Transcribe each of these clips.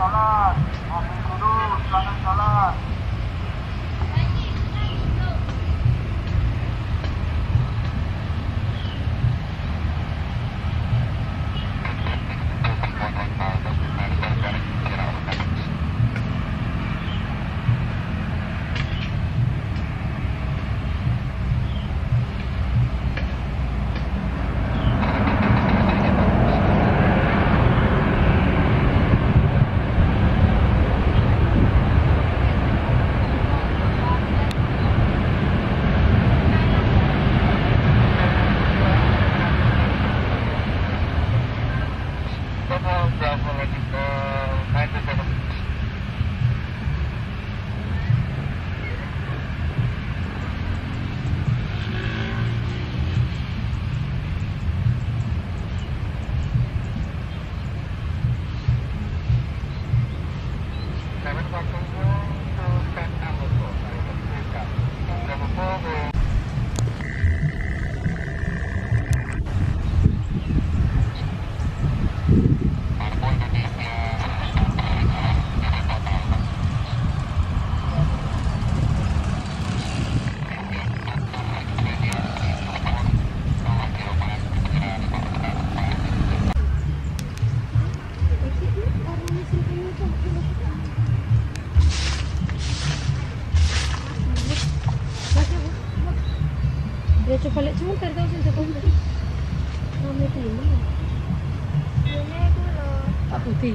jalan. Mobil guru, silakan jalan. Dia coba lihat cuma tahu sih siapa itu. Namanya itu mana? Ini itu loh. Pak Putih.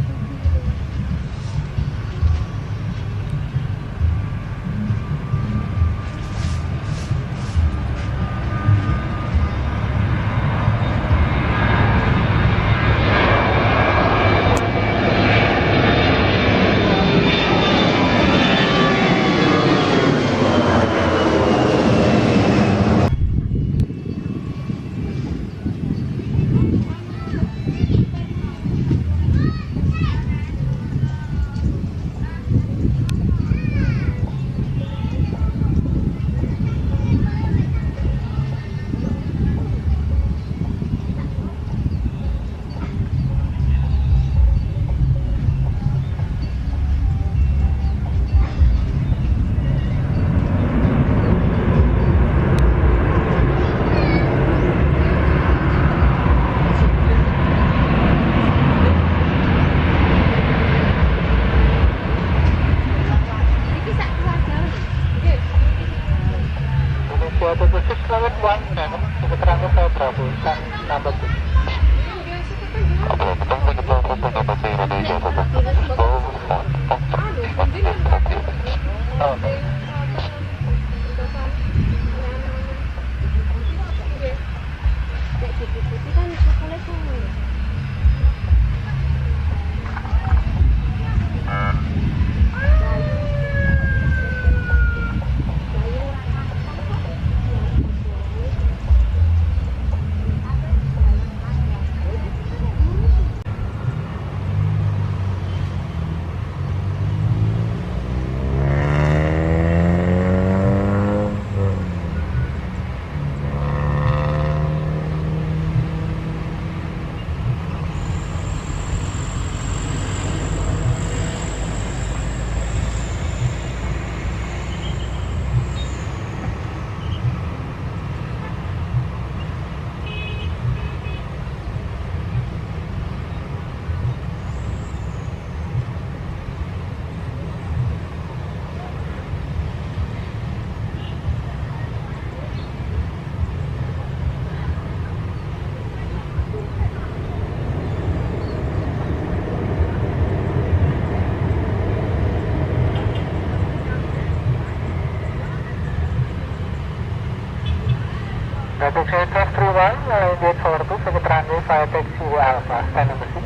Traffic Shade Class 31, Gate 42, sekitar runway 5 taxi Alpha, stand number 6.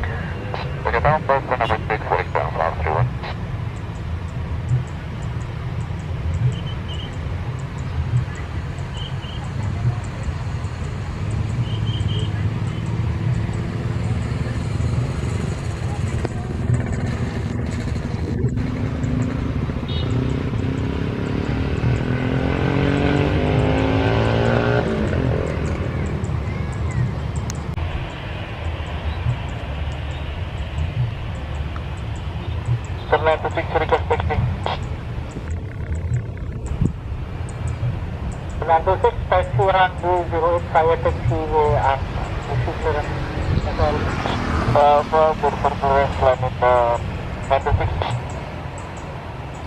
Okay, down, both number 6, 47, 531. 96 request taxi. 96 taxi runway 08 via taxi Alpha. This is Alpha, Turbulenz landing 96.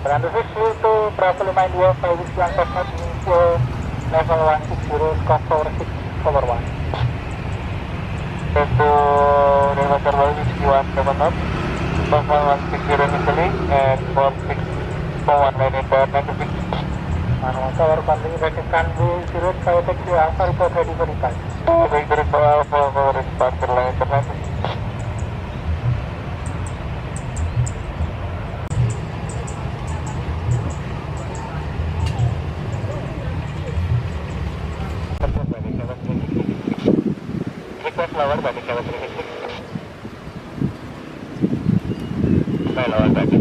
96 to Bravo Lima India 5 Whiskey Alpha initial level 160 scope power 6 over 1. Into Delta Terminal Whiskey 176, Alpha 160 initially, and 4641 landing 96. Manual tower banding rating runway 08 via taxi Alpha report ready for impact. Victory for Alpha, for departure line 96. Request lower by the 736. By lower by the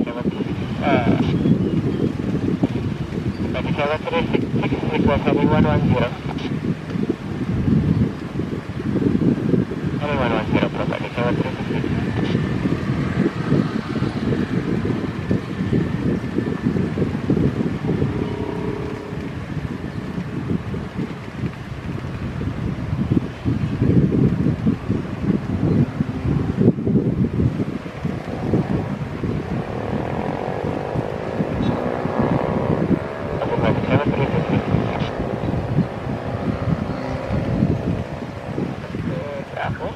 736, request heading 110. Heading 110 from by the 736. Bravo,